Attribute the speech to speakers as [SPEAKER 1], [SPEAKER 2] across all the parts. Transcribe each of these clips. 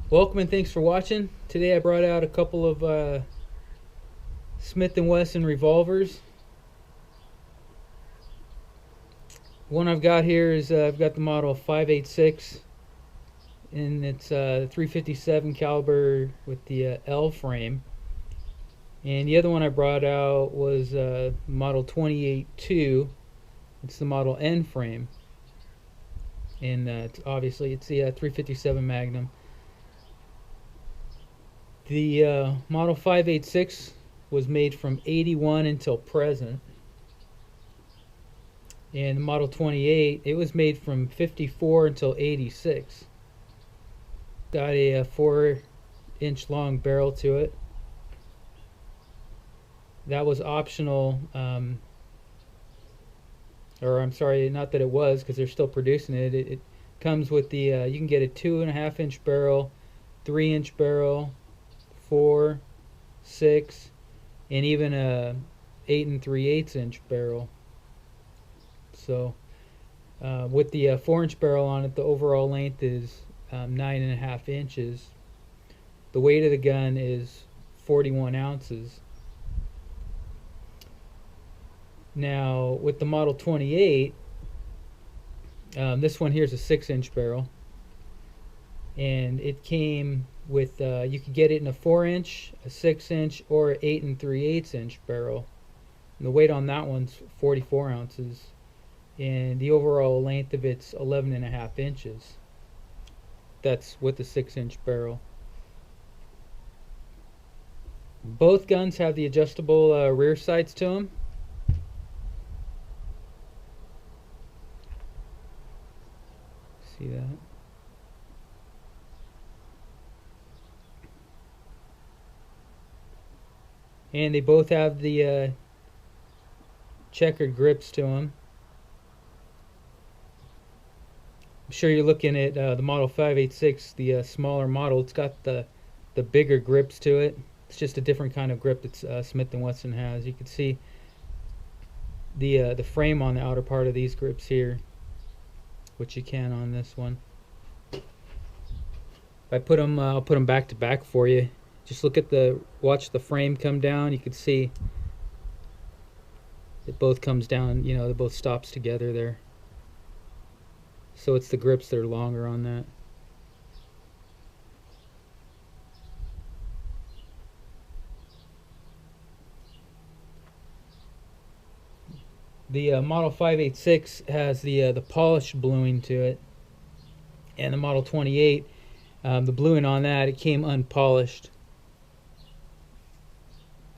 [SPEAKER 1] Welcome and thanks for watching. Today I brought out a couple of Smith & Wesson revolvers. One I've got here is I've got the model 586, and it's 357 caliber with the L frame. And the other one I brought out was model 28-2. It's the model N frame, and obviously it's the 357 Magnum. The model 586 was made from 81 until present, and the model 28, it was made from 54 until 86. Got a 4-inch long barrel to it. That was optional, or I'm sorry, not that it was, because they're still producing it. It comes with the you can get a 2.5-inch barrel, 3-inch barrel, 4, 6, and even a 8 3/8-inch barrel. So with the 4-inch barrel on it, the overall length is 9.5 inches. The weight of the gun is 41 ounces. Now with the model 28, this one here is a 6-inch barrel, and it came with you could get it in a 4-inch, a 6-inch, or an 8 3/8-inch barrel. And the weight on that one's 44 ounces, and the overall length of it's 11.5 inches. That's with the 6-inch barrel. Both guns have the adjustable rear sights to them. See that? And they both have the checkered grips to them. I'm sure you're looking at the model 586, the smaller model. It's got the bigger grips to it. It's just a different kind of grip that Smith & Wesson has. You can see the frame on the outer part of these grips here, which you can on this one. If I put them, I'll put them back to back for you. Just watch the frame come down. You can see it both comes down, it both stops together there. So it's the grips that are longer on that. The model 586 has the polished bluing to it, and the model 28, the bluing on that, it came unpolished.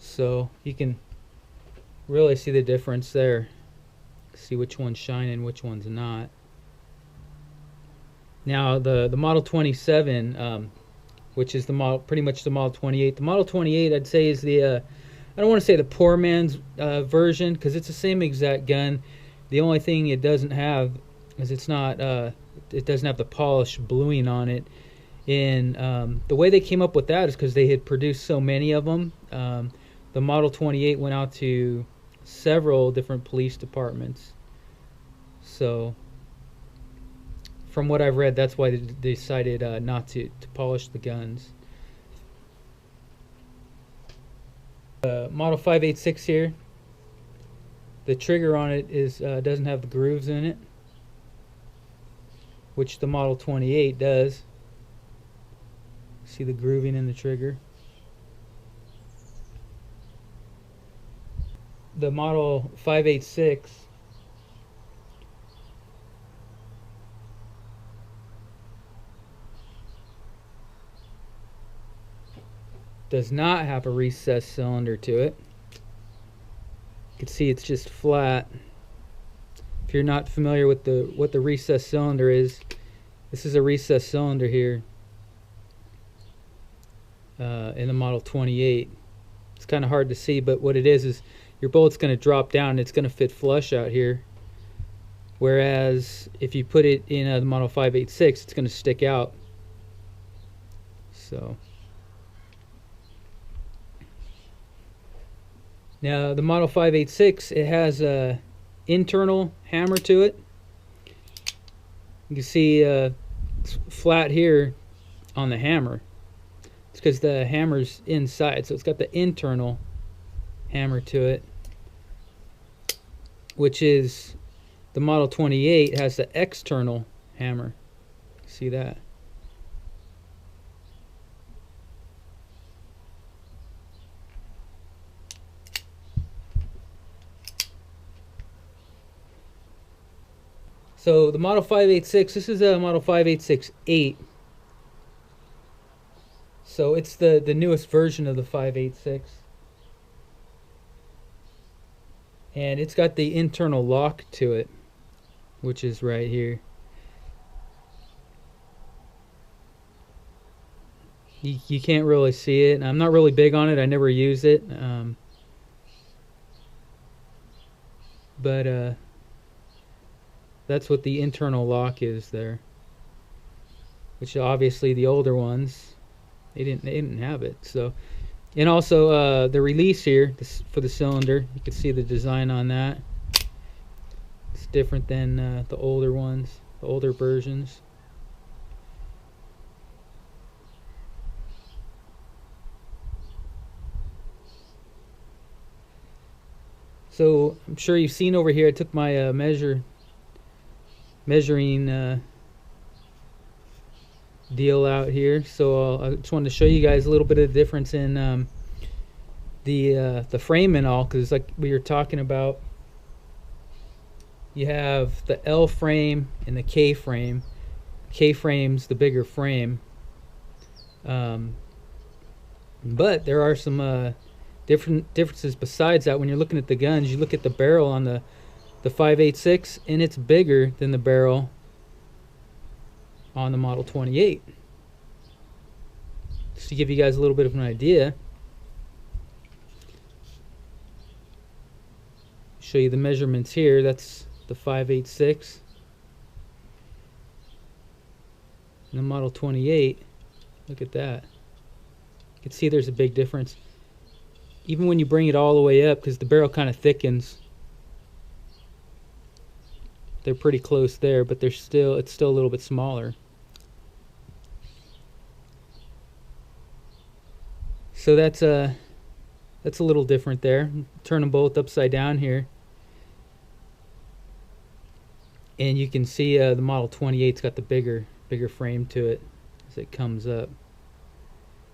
[SPEAKER 1] So you can really see the difference there. See which one's shining, which one's not. Now the model 27, which is the model, pretty much the model 28. The model 28, I'd say, is the I don't want to say the poor man's version, because it's the same exact gun. The only thing it doesn't have is it doesn't have the polished bluing on it. And the way they came up with that is because they had produced so many of them. The model 28 went out to several different police departments. So from what I've read, that's why they decided not to polish the guns. Model 586 here, the trigger on it doesn't have the grooves in it, which the model 28 does. See the grooving in the trigger. The model 586 does not have a recessed cylinder to it. You can see it's just flat. If you're not familiar with what the recessed cylinder is, this is a recessed cylinder here in the model 28. It's kind of hard to see, but what it is your bullet's going to drop down and it's going to fit flush out here. Whereas if you put it in the model 586, it's going to stick out. So now the model 586, it has a internal hammer to it. You can see it's flat here on the hammer. It's because the hammer's inside, so it's got the internal hammer to it, which is the Model 28 has the external hammer. See that? So the Model 586, this is a Model 586-8. So it's the newest version of the 586. And it's got the internal lock to it, which is right here. You can't really see it. I'm not really big on it. I never use it. But that's what the internal lock is there. Which obviously the older ones, they didn't have it. So, and also the release here for the cylinder, you can see the design on that. It's different than the older ones, the older versions. So I'm sure you've seen over here, I took my measuring deal out here. So I just wanted to show you guys a little bit of the difference in the frame and all, because like we were talking about, you have the L frame and the K frame. K frame's the bigger frame, but there are some differences besides that. When you're looking at the guns, you look at the barrel on the 586, and it's bigger than the barrel on the Model 28. Just to give you guys a little bit of an idea, show you the measurements here. That's the 586 and the Model 28. Look at that. You can see there's a big difference even when you bring it all the way up, because the barrel kind of thickens. They're pretty close there, but it's still a little bit smaller. So that's a little different there. Turn them both upside down here, and you can see the Model 28's got the bigger frame to it as it comes up.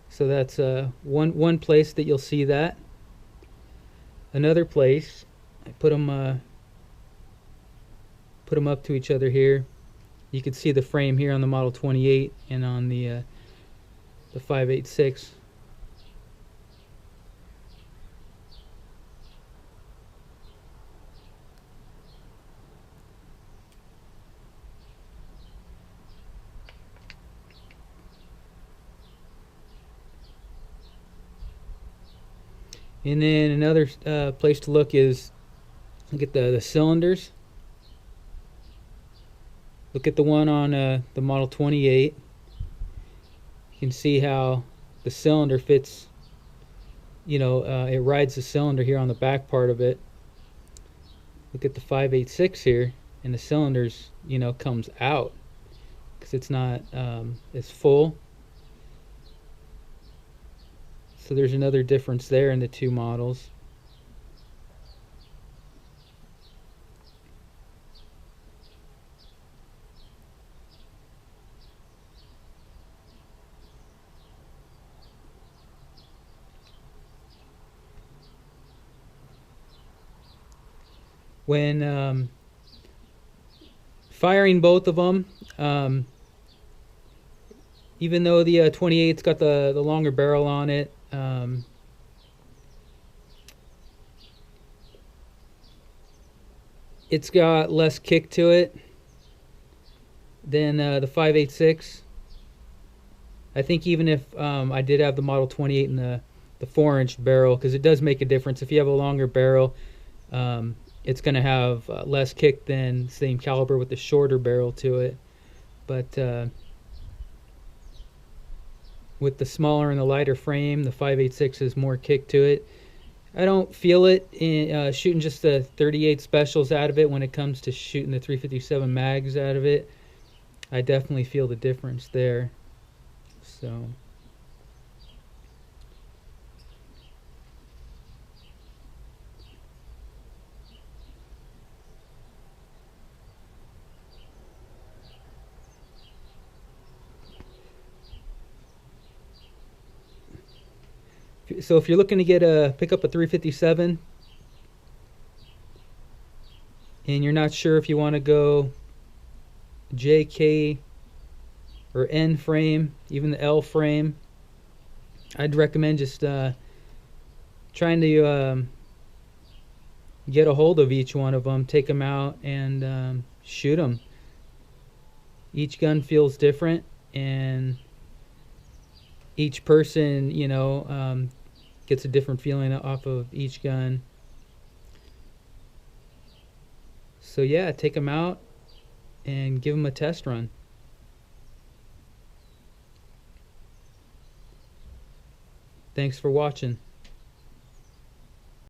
[SPEAKER 1] So that's one place that you'll see that. Another place, I put them up to each other here. You can see the frame here on the Model 28 and on the 586. And then another place to look is look at the cylinders. Look at the one on the Model 28. You can see how the cylinder fits, it rides the cylinder here on the back part of it. Look at the 586 here, and the cylinders, comes out because it's not as full. So there's another difference there in the two models. When firing both of them, even though the 28's got the longer barrel on it, it's got less kick to it than the 586. I think even if I did have the Model 28 in the 4-inch barrel, because it does make a difference. If you have a longer barrel, it's going to have less kick than same caliber with the shorter barrel to it. But with the smaller and the lighter frame, the 586 has more kick to it. I don't feel it in shooting just the 38 specials out of it. When it comes to shooting the 357 mags out of it, I definitely feel the difference there. So if you're looking to pick up a 357 and you're not sure if you want to go JK or N frame, even the L frame, I'd recommend just trying to get a hold of each one of them, take them out, and shoot them. Each gun feels different, and each person, gets a different feeling off of each gun. So yeah, take them out and give them a test run. Thanks for watching.